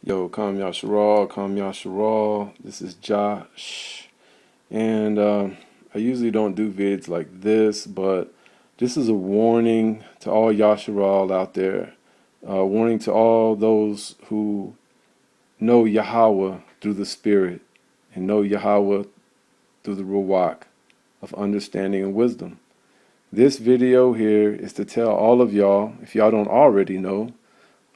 Yo, Kam Yasharal. This is JAHsh. And I usually don't do vids like this, but this is a warning to all Yasharal out there. Warning to all those who know Yahweh through the Spirit and know Yahweh through the Rawach of understanding and wisdom. This video here is to tell all of y'all, if y'all don't already know,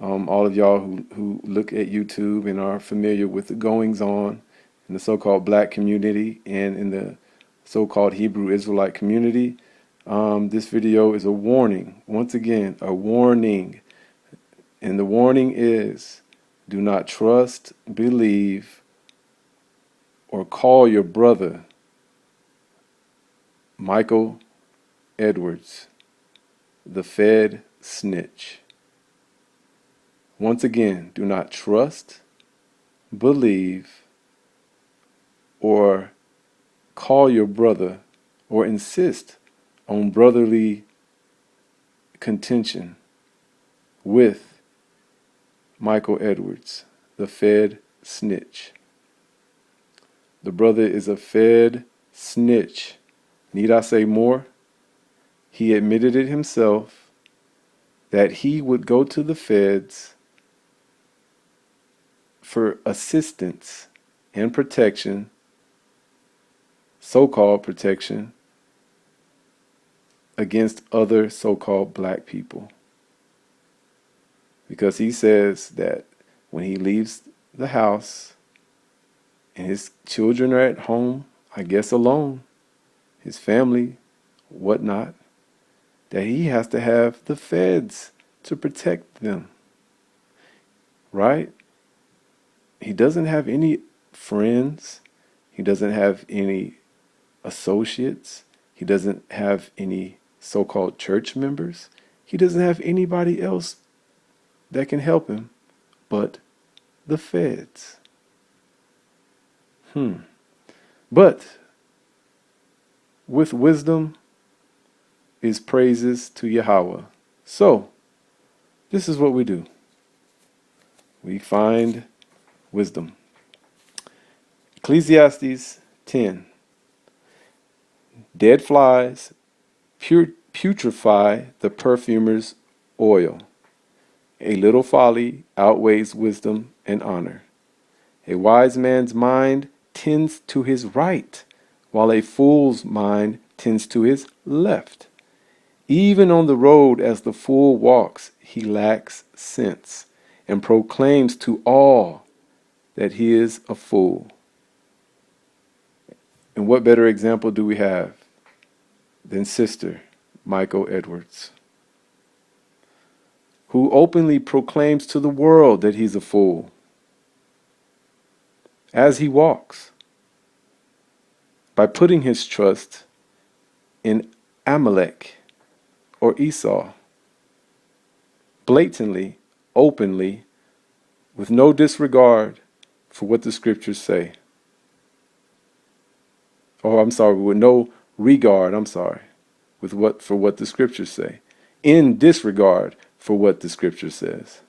all of y'all who look at YouTube and are familiar with the goings on in the so-called black community and in the so-called Hebrew Israelite community, this video is a warning. Once again, a warning. And the warning is, do not trust, believe, or call your brother Micha'el Edwards, the Fed snitch. Once again, do not trust, believe, or call your brother or insist on brotherly contention with Micha'el Edwards, the Fed snitch. The brother is a Fed snitch. Need I say more? He admitted it himself that he would go to the feds for assistance and protection, so-called protection, against other so-called black people. Because he says that when he leaves the house and his children are at home, I guess alone, his family, whatnot, that he has to have the feds to protect them. Right? He doesn't have any friends. He doesn't have any associates. He doesn't have any so-called church members. He doesn't have anybody else that can help him but the feds. But with wisdom is praises to Yahweh. So, this is what we do. We find wisdom. Ecclesiastes 10. Dead flies putrefy the perfumer's oil. A little folly outweighs wisdom and honor. A wise man's mind tends to his right, while a fool's mind tends to his left. Even on the road as the fool walks, he lacks sense, and proclaims to all that he is a fool. And what better example do we have than Sister Micha'el Edwards, who openly proclaims to the world that he's a fool as he walks, by putting his trust in Amalek or Esau, blatantly, openly, with no disregard for what the scriptures say. With no regard, for what the scriptures say. In disregard for what the scripture says.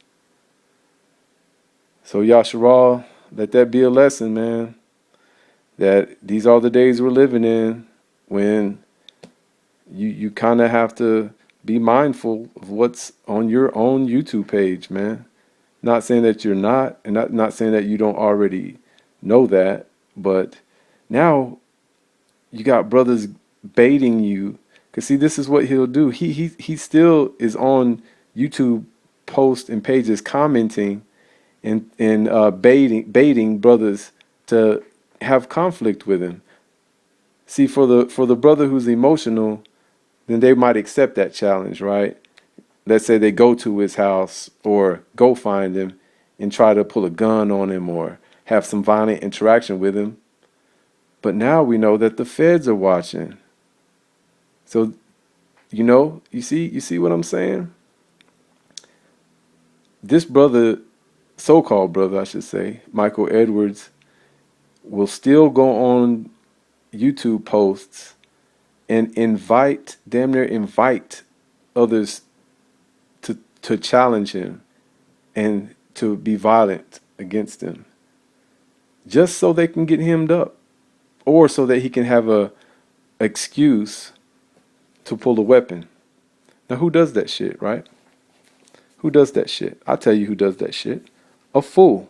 So Yasharal, let that be a lesson, man. That these are the days we're living in when you kind of have to be mindful of what's on your own YouTube page, man. Not saying that you're not, and not saying that you don't already know that, but now you got brothers baiting you. Because see, this is what he'll do. He still is on YouTube posts and pages commenting and baiting brothers to have conflict with him. See, for the brother who's emotional, then they might accept that challenge, right? Let's say they go to his house or go find him and try to pull a gun on him or have some violent interaction with him. But now we know that the feds are watching. So, you see what I'm saying? This brother, so-called brother, I should say, Micha'el Edwards, will still go on YouTube posts and damn near invite others to challenge him and to be violent against him, just so they can get hemmed up, or so that he can have a excuse to pull a weapon. Now, who does that shit, right? Who does that shit? I'll tell you who does that shit. A fool.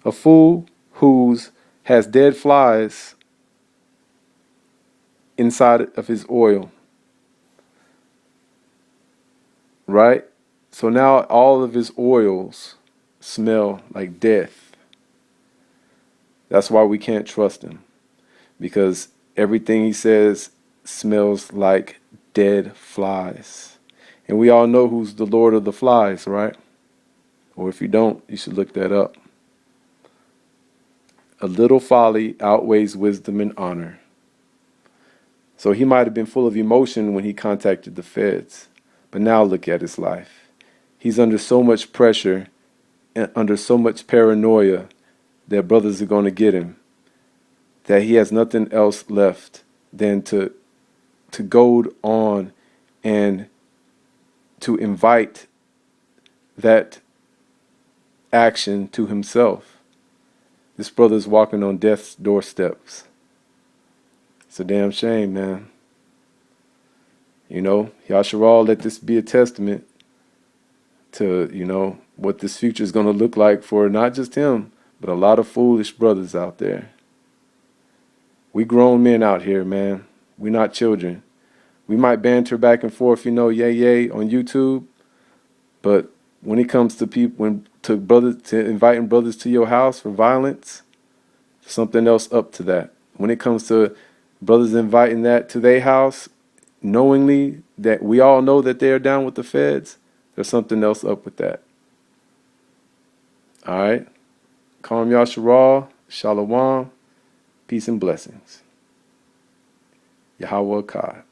A fool who's has dead flies inside of his oil, right? So now all of his oils smell like death. That's why we can't trust him, because everything he says smells like dead flies. And we all know who's the Lord of the Flies, right? Or if you don't, you should look that up. A little folly outweighs wisdom and honor. So he might have been full of emotion when he contacted the feds, but now look at his life. He's under so much pressure and under so much paranoia that brothers are going to get him, that he has nothing else left than to goad on and to invite that action to himself. This brother's walking on death's doorsteps. It's a damn shame, man. You know, JAHsh, let this be a testament to, you know, what this future is going to look like for not just him, but a lot of foolish brothers out there. We grown men out here, man. We're not children. We might banter back and forth, you know, yay on YouTube, but when it comes to people, to inviting brothers to your house for violence, something else up to that. When it comes to brothers inviting that to their house, knowingly that we all know that they are down with the feds, there's something else up with that. All right. Calm JAHsh, Shalom, peace and blessings. Yahweh Kai.